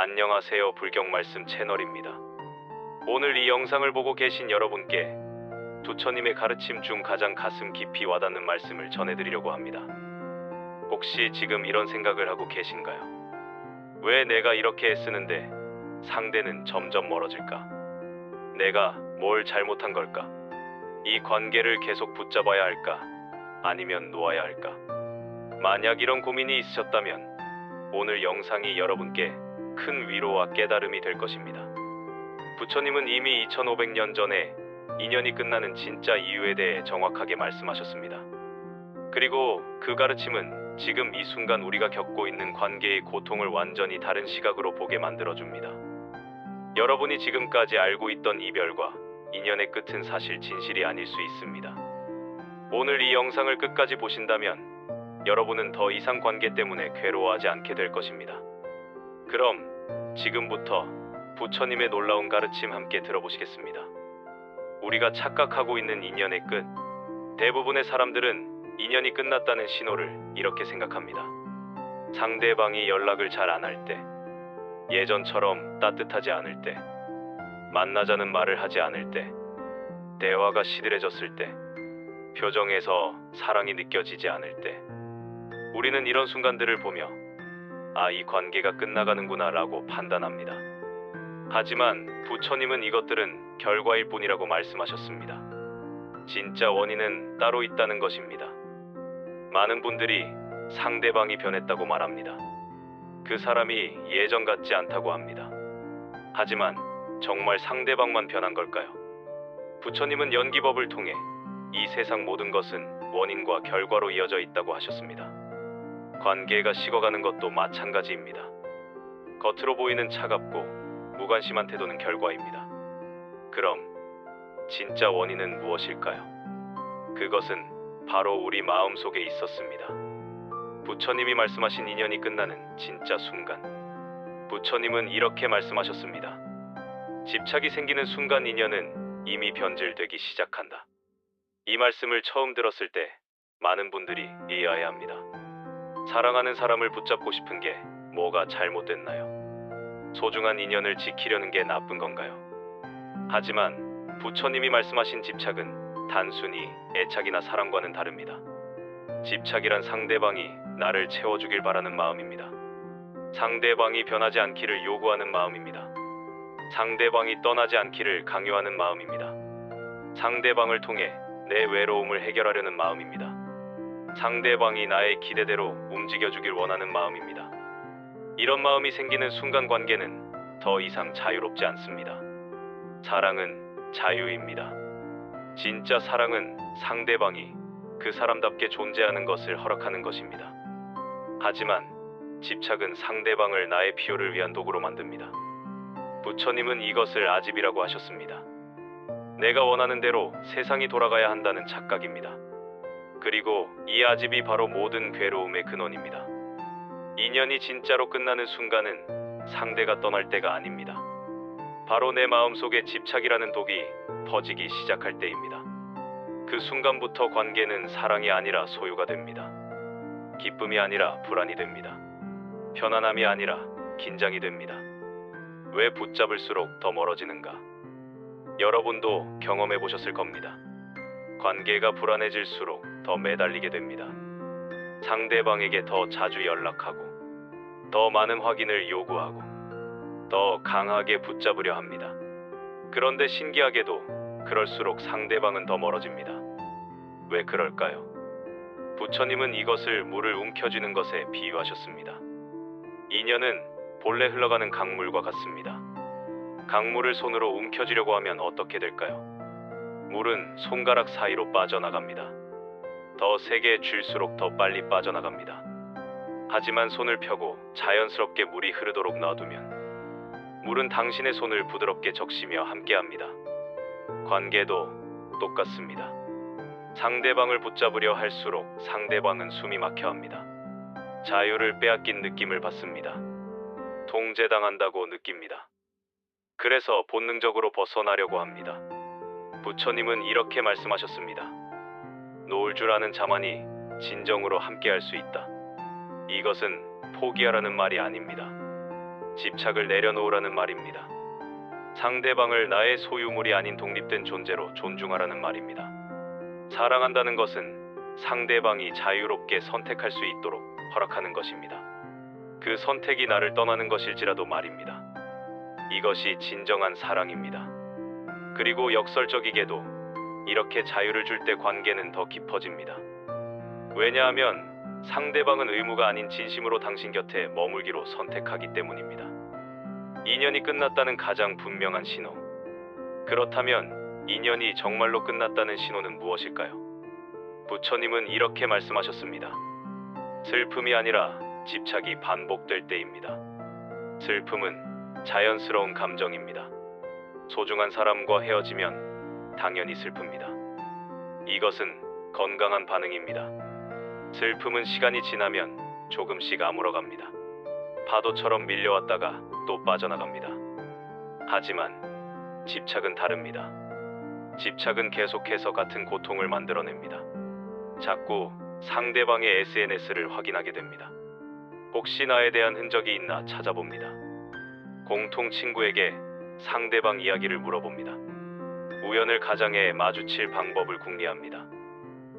안녕하세요. 불경말씀 채널입니다. 오늘 이 영상을 보고 계신 여러분께 부처님의 가르침 중 가장 가슴 깊이 와닿는 말씀을 전해드리려고 합니다. 혹시 지금 이런 생각을 하고 계신가요? 왜 내가 이렇게 애쓰는데 상대는 점점 멀어질까? 내가 뭘 잘못한 걸까? 이 관계를 계속 붙잡아야 할까? 아니면 놓아야 할까? 만약 이런 고민이 있으셨다면 오늘 영상이 여러분께 큰 위로와 깨달음이 될 것입니다. 부처님은 이미 2500년 전에 인연이 끝나는 진짜 이유에 대해 정확하게 말씀하셨습니다. 그리고 그 가르침은 지금 이 순간 우리가 겪고 있는 관계의 고통을 완전히 다른 시각으로 보게 만들어줍니다. 여러분이 지금까지 알고 있던 이별과 인연의 끝은 사실 진실이 아닐 수 있습니다. 오늘 이 영상을 끝까지 보신다면 여러분은 더 이상 관계 때문에 괴로워하지 않게 될 것입니다. 그럼 지금부터 부처님의 놀라운 가르침 함께 들어보시겠습니다. 우리가 착각하고 있는 인연의 끝. 대부분의 사람들은 인연이 끝났다는 신호를 이렇게 생각합니다. 상대방이 연락을 잘 안 할 때, 예전처럼 따뜻하지 않을 때, 만나자는 말을 하지 않을 때, 대화가 시들해졌을 때, 표정에서 사랑이 느껴지지 않을 때, 우리는 이런 순간들을 보며 이 관계가 끝나가는구나 라고 판단합니다. 하지만 부처님은 이것들은 결과일 뿐이라고 말씀하셨습니다. 진짜 원인은 따로 있다는 것입니다. 많은 분들이 상대방이 변했다고 말합니다. 그 사람이 예전 같지 않다고 합니다. 하지만 정말 상대방만 변한 걸까요? 부처님은 연기법을 통해 이 세상 모든 것은 원인과 결과로 이어져 있다고 하셨습니다. 관계가 식어가는 것도 마찬가지입니다. 겉으로 보이는 차갑고 무관심한 태도는 결과입니다. 그럼 진짜 원인은 무엇일까요? 그것은 바로 우리 마음속에 있었습니다. 부처님이 말씀하신 인연이 끝나는 진짜 순간. 부처님은 이렇게 말씀하셨습니다. 집착이 생기는 순간 인연은 이미 변질되기 시작한다. 이 말씀을 처음 들었을 때 많은 분들이 의아해합니다. 사랑하는 사람을 붙잡고 싶은 게 뭐가 잘못됐나요? 소중한 인연을 지키려는 게 나쁜 건가요? 하지만 부처님이 말씀하신 집착은 단순히 애착이나 사랑과는 다릅니다. 집착이란 상대방이 나를 채워주길 바라는 마음입니다. 상대방이 변하지 않기를 요구하는 마음입니다. 상대방이 떠나지 않기를 강요하는 마음입니다. 상대방을 통해 내 외로움을 해결하려는 마음입니다. 상대방이 나의 기대대로 움직여주길 원하는 마음입니다. 이런 마음이 생기는 순간 관계는 더 이상 자유롭지 않습니다. 사랑은 자유입니다. 진짜 사랑은 상대방이 그 사람답게 존재하는 것을 허락하는 것입니다. 하지만 집착은 상대방을 나의 필요를 위한 도구로 만듭니다. 부처님은 이것을 아집이라고 하셨습니다. 내가 원하는 대로 세상이 돌아가야 한다는 착각입니다. 그리고 이 아집이 바로 모든 괴로움의 근원입니다. 인연이 진짜로 끝나는 순간은 상대가 떠날 때가 아닙니다. 바로 내 마음속에 집착이라는 독이 퍼지기 시작할 때입니다. 그 순간부터 관계는 사랑이 아니라 소유가 됩니다. 기쁨이 아니라 불안이 됩니다. 편안함이 아니라 긴장이 됩니다. 왜 붙잡을수록 더 멀어지는가? 여러분도 경험해 보셨을 겁니다. 관계가 불안해질수록 더 매달리게 됩니다. 상대방에게 더 자주 연락하고, 더 많은 확인을 요구하고, 더 강하게 붙잡으려 합니다. 그런데 신기하게도 그럴수록 상대방은 더 멀어집니다. 왜 그럴까요? 부처님은 이것을 물을 움켜쥐는 것에 비유하셨습니다. 인연은 본래 흘러가는 강물과 같습니다. 강물을 손으로 움켜쥐려고 하면 어떻게 될까요? 물은 손가락 사이로 빠져나갑니다. 더 세게 쥘수록 더 빨리 빠져나갑니다. 하지만 손을 펴고 자연스럽게 물이 흐르도록 놔두면 물은 당신의 손을 부드럽게 적시며 함께합니다. 관계도 똑같습니다. 상대방을 붙잡으려 할수록 상대방은 숨이 막혀합니다. 자유를 빼앗긴 느낌을 받습니다. 통제당한다고 느낍니다. 그래서 본능적으로 벗어나려고 합니다. 부처님은 이렇게 말씀하셨습니다. 놓을 줄 아는 자만이 진정으로 함께할 수 있다. 이것은 포기하라는 말이 아닙니다. 집착을 내려놓으라는 말입니다. 상대방을 나의 소유물이 아닌 독립된 존재로 존중하라는 말입니다. 사랑한다는 것은 상대방이 자유롭게 선택할 수 있도록 허락하는 것입니다. 그 선택이 나를 떠나는 것일지라도 말입니다. 이것이 진정한 사랑입니다. 그리고 역설적이게도 이렇게 자유를 줄 때 관계는 더 깊어집니다. 왜냐하면 상대방은 의무가 아닌 진심으로 당신 곁에 머물기로 선택하기 때문입니다. 인연이 끝났다는 가장 분명한 신호. 그렇다면 인연이 정말로 끝났다는 신호는 무엇일까요? 부처님은 이렇게 말씀하셨습니다. 슬픔이 아니라 집착이 반복될 때입니다. 슬픔은 자연스러운 감정입니다. 소중한 사람과 헤어지면 당연히 슬픕니다. 이것은 건강한 반응입니다. 슬픔은 시간이 지나면 조금씩 아물어갑니다. 파도처럼 밀려왔다가 또 빠져나갑니다. 하지만 집착은 다릅니다. 집착은 계속해서 같은 고통을 만들어냅니다. 자꾸 상대방의 SNS를 확인하게 됩니다. 혹시 나에 대한 흔적이 있나 찾아봅니다. 공통 친구에게 상대방 이야기를 물어봅니다. 우연을 가장해 마주칠 방법을 궁리합니다.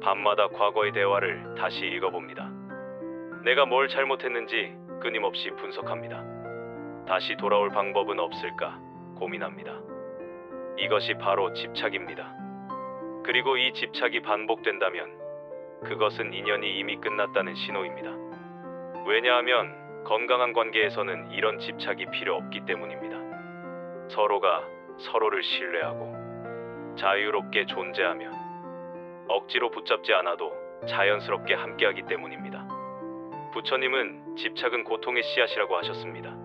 밤마다 과거의 대화를 다시 읽어봅니다. 내가 뭘 잘못했는지 끊임없이 분석합니다. 다시 돌아올 방법은 없을까 고민합니다. 이것이 바로 집착입니다. 그리고 이 집착이 반복된다면 그것은 인연이 이미 끝났다는 신호입니다. 왜냐하면 건강한 관계에서는 이런 집착이 필요 없기 때문입니다. 서로가 서로를 신뢰하고 자유롭게 존재하며 억지로 붙잡지 않아도 자연스럽게 함께하기 때문입니다. 부처님은 집착은 고통의 씨앗이라고 하셨습니다.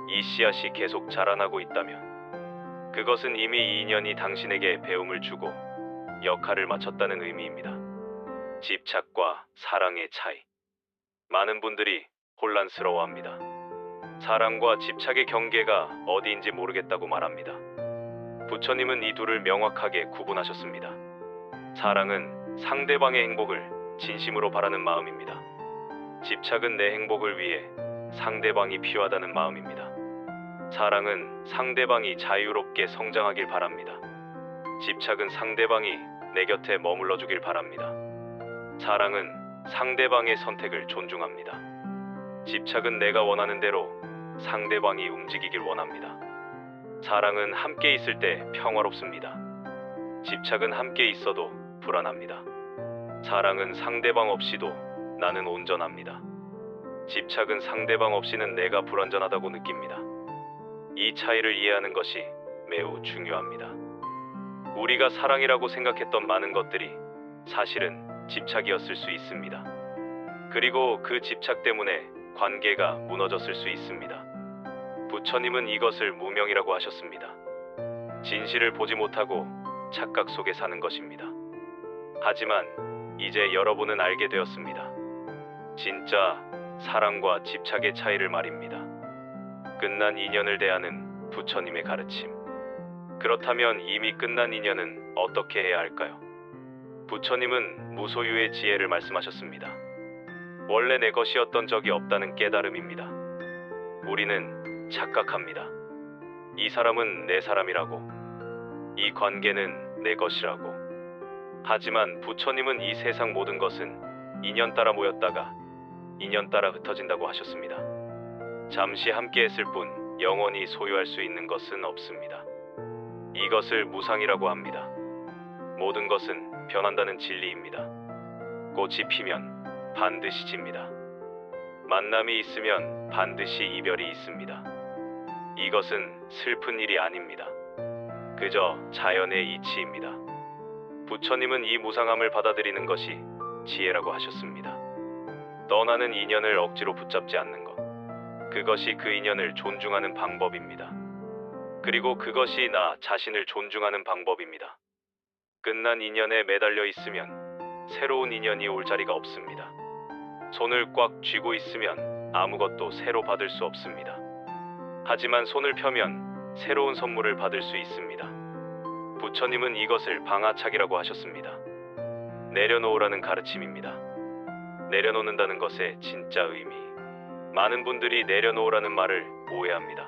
이 씨앗이 계속 자라나고 있다면 그것은 이미 이 인연이 당신에게 배움을 주고 역할을 마쳤다는 의미입니다. 집착과 사랑의 차이. 많은 분들이 혼란스러워합니다. 사랑과 집착의 경계가 어디인지 모르겠다고 말합니다. 부처님은 이 둘을 명확하게 구분하셨습니다. 사랑은 상대방의 행복을 진심으로 바라는 마음입니다. 집착은 내 행복을 위해 상대방이 필요하다는 마음입니다. 사랑은 상대방이 자유롭게 성장하길 바랍니다. 집착은 상대방이 내 곁에 머물러 주길 바랍니다. 사랑은 상대방의 선택을 존중합니다. 집착은 내가 원하는 대로 상대방이 움직이길 원합니다. 사랑은 함께 있을 때 평화롭습니다. 집착은 함께 있어도 불안합니다. 사랑은 상대방 없이도 나는 온전합니다. 집착은 상대방 없이는 내가 불완전하다고 느낍니다. 이 차이를 이해하는 것이 매우 중요합니다. 우리가 사랑이라고 생각했던 많은 것들이 사실은 집착이었을 수 있습니다. 그리고 그 집착 때문에 관계가 무너졌을 수 있습니다. 부처님은 이것을 무명이라고 하셨습니다. 진실을 보지 못하고 착각 속에 사는 것입니다. 하지만 이제 여러분은 알게 되었습니다. 진짜 사랑과 집착의 차이를 말입니다. 끝난 인연을 대하는 부처님의 가르침. 그렇다면 이미 끝난 인연은 어떻게 해야 할까요? 부처님은 무소유의 지혜를 말씀하셨습니다. 원래 내 것이었던 적이 없다는 깨달음입니다. 우리는 착각합니다. 이 사람은 내 사람이라고, 이 관계는 내 것이라고. 하지만 부처님은 이 세상 모든 것은 인연 따라 모였다가 인연 따라 흩어진다고 하셨습니다. 잠시 함께했을 뿐 영원히 소유할 수 있는 것은 없습니다. 이것을 무상이라고 합니다. 모든 것은 변한다는 진리입니다. 꽃이 피면 반드시 집니다. 만남이 있으면 반드시 이별이 있습니다. 이것은 슬픈 일이 아닙니다. 그저 자연의 이치입니다. 부처님은 이 무상함을 받아들이는 것이 지혜라고 하셨습니다. 떠나는 인연을 억지로 붙잡지 않는 것. 그것이 그 인연을 존중하는 방법입니다. 그리고 그것이 나 자신을 존중하는 방법입니다. 끝난 인연에 매달려 있으면 새로운 인연이 올 자리가 없습니다. 손을 꽉 쥐고 있으면 아무것도 새로 받을 수 없습니다. 하지만 손을 펴면 새로운 선물을 받을 수 있습니다. 부처님은 이것을 방아착이라고 하셨습니다. 내려놓으라는 가르침입니다. 내려놓는다는 것의 진짜 의미. 많은 분들이 내려놓으라는 말을 오해합니다.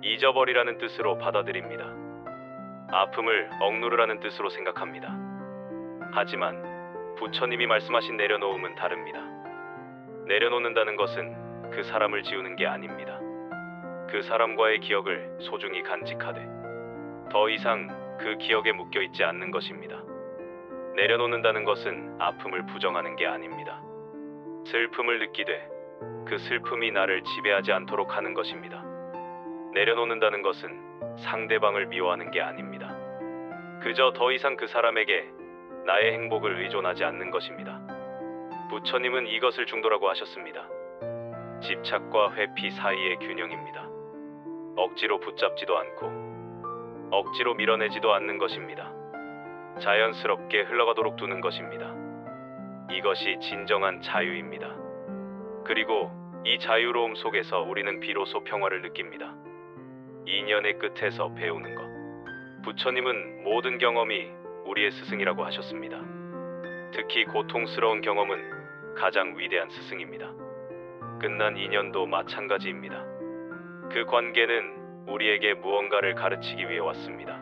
잊어버리라는 뜻으로 받아들입니다. 아픔을 억누르라는 뜻으로 생각합니다. 하지만 부처님이 말씀하신 내려놓음은 다릅니다. 내려놓는다는 것은 그 사람을 지우는 게 아닙니다. 그 사람과의 기억을 소중히 간직하되 더 이상 그 기억에 묶여 있지 않는 것입니다. 내려놓는다는 것은 아픔을 부정하는 게 아닙니다. 슬픔을 느끼되 그 슬픔이 나를 지배하지 않도록 하는 것입니다. 내려놓는다는 것은 상대방을 미워하는 게 아닙니다. 그저 더 이상 그 사람에게 나의 행복을 의존하지 않는 것입니다. 부처님은 이것을 중도라고 하셨습니다. 집착과 회피 사이의 균형입니다. 억지로 붙잡지도 않고 억지로 밀어내지도 않는 것입니다. 자연스럽게 흘러가도록 두는 것입니다. 이것이 진정한 자유입니다. 그리고 이 자유로움 속에서 우리는 비로소 평화를 느낍니다. 인연의 끝에서 배우는 것. 부처님은 모든 경험이 우리의 스승이라고 하셨습니다. 특히 고통스러운 경험은 가장 위대한 스승입니다. 끝난 인연도 마찬가지입니다. 그 관계는 우리에게 무언가를 가르치기 위해 왔습니다.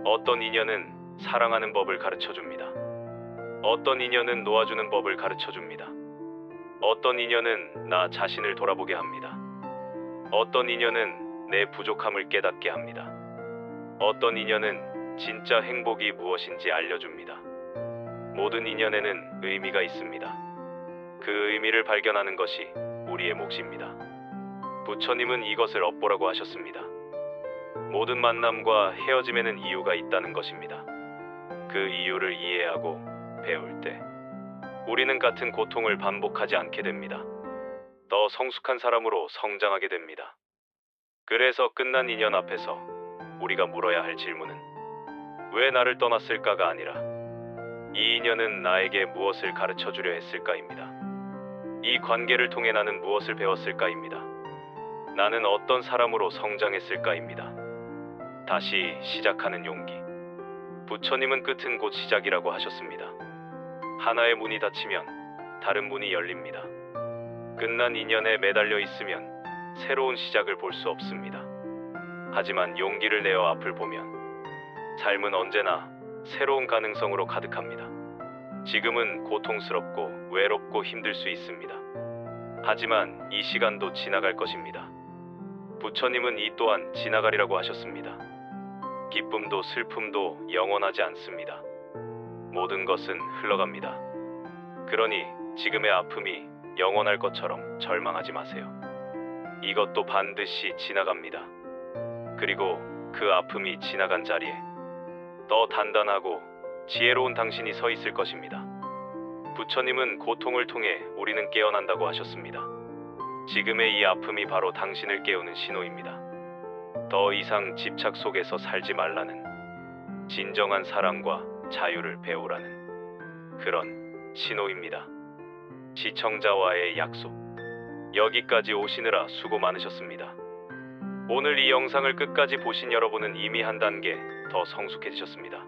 어떤 인연은 사랑하는 법을 가르쳐줍니다. 어떤 인연은 놓아주는 법을 가르쳐줍니다. 어떤 인연은 나 자신을 돌아보게 합니다. 어떤 인연은 내 부족함을 깨닫게 합니다. 어떤 인연은 진짜 행복이 무엇인지 알려줍니다. 모든 인연에는 의미가 있습니다. 그 의미를 발견하는 것이 우리의 몫입니다. 부처님은 이것을 업보라고 하셨습니다. 모든 만남과 헤어짐에는 이유가 있다는 것입니다. 그 이유를 이해하고 배울 때 우리는 같은 고통을 반복하지 않게 됩니다. 더 성숙한 사람으로 성장하게 됩니다. 그래서 끝난 인연 앞에서 우리가 물어야 할 질문은 왜 나를 떠났을까가 아니라 이 인연은 나에게 무엇을 가르쳐 주려 했을까입니다. 이 관계를 통해 나는 무엇을 배웠을까입니다. 나는 어떤 사람으로 성장했을까입니다. 다시 시작하는 용기. 부처님은 끝은 곧 시작이라고 하셨습니다. 하나의 문이 닫히면 다른 문이 열립니다. 끝난 인연에 매달려 있으면 새로운 시작을 볼 수 없습니다. 하지만 용기를 내어 앞을 보면 삶은 언제나 새로운 가능성으로 가득합니다. 지금은 고통스럽고 외롭고 힘들 수 있습니다. 하지만 이 시간도 지나갈 것입니다. 부처님은 이 또한 지나가리라고 하셨습니다. 기쁨도 슬픔도 영원하지 않습니다. 모든 것은 흘러갑니다. 그러니 지금의 아픔이 영원할 것처럼 절망하지 마세요. 이것도 반드시 지나갑니다. 그리고 그 아픔이 지나간 자리에 더 단단하고 지혜로운 당신이 서 있을 것입니다. 부처님은 고통을 통해 우리는 깨어난다고 하셨습니다. 지금의 이 아픔이 바로 당신을 깨우는 신호입니다. 더 이상 집착 속에서 살지 말라는, 진정한 사랑과 자유를 배우라는 그런 신호입니다. 시청자와의 약속. 여기까지 오시느라 수고 많으셨습니다. 오늘 이 영상을 끝까지 보신 여러분은 이미 한 단계 더 성숙해지셨습니다.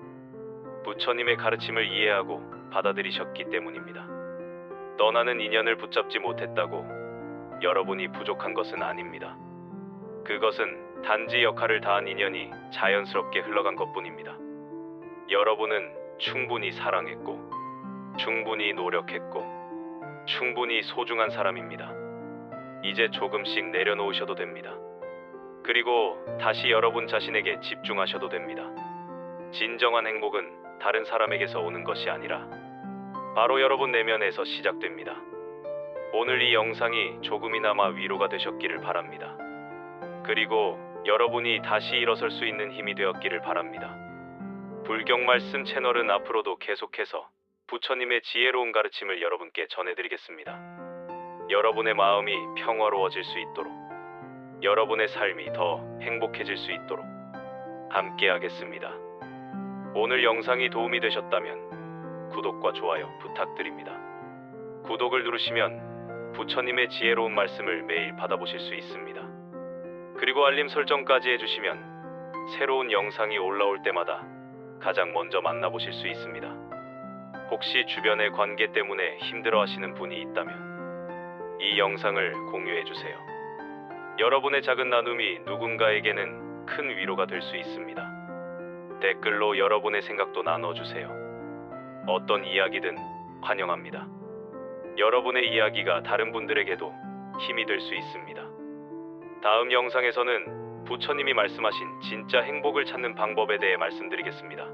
부처님의 가르침을 이해하고 받아들이셨기 때문입니다. 떠나는 인연을 붙잡지 못했다고 여러분이 부족한 것은 아닙니다. 그것은 단지 역할을 다한 인연이 자연스럽게 흘러간 것뿐입니다. 여러분은 충분히 사랑했고, 충분히 노력했고, 충분히 소중한 사람입니다. 이제 조금씩 내려놓으셔도 됩니다. 그리고 다시 여러분 자신에게 집중하셔도 됩니다. 진정한 행복은 다른 사람에게서 오는 것이 아니라 바로 여러분 내면에서 시작됩니다. 오늘 이 영상이 조금이나마 위로가 되셨기를 바랍니다. 그리고 여러분이 다시 일어설 수 있는 힘이 되었기를 바랍니다. 불경말씀 채널은 앞으로도 계속해서 부처님의 지혜로운 가르침을 여러분께 전해드리겠습니다. 여러분의 마음이 평화로워질 수 있도록, 여러분의 삶이 더 행복해질 수 있도록 함께하겠습니다. 오늘 영상이 도움이 되셨다면 구독과 좋아요 부탁드립니다. 구독을 누르시면 부처님의 지혜로운 말씀을 매일 받아보실 수 있습니다. 그리고 알림 설정까지 해주시면 새로운 영상이 올라올 때마다 가장 먼저 만나보실 수 있습니다. 혹시 주변의 관계 때문에 힘들어하시는 분이 있다면 이 영상을 공유해 주세요. 여러분의 작은 나눔이 누군가에게는 큰 위로가 될 수 있습니다. 댓글로 여러분의 생각도 나눠주세요. 어떤 이야기든 환영합니다. 여러분의 이야기가 다른 분들에게도 힘이 될 수 있습니다. 다음 영상에서는 부처님이 말씀하신 진짜 행복을 찾는 방법에 대해 말씀드리겠습니다.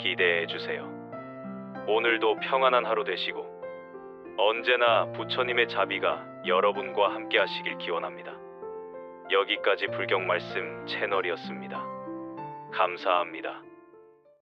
기대해 주세요. 오늘도 평안한 하루 되시고 언제나 부처님의 자비가 여러분과 함께 하시길 기원합니다. 여기까지 불경 말씀 채널이었습니다. 감사합니다.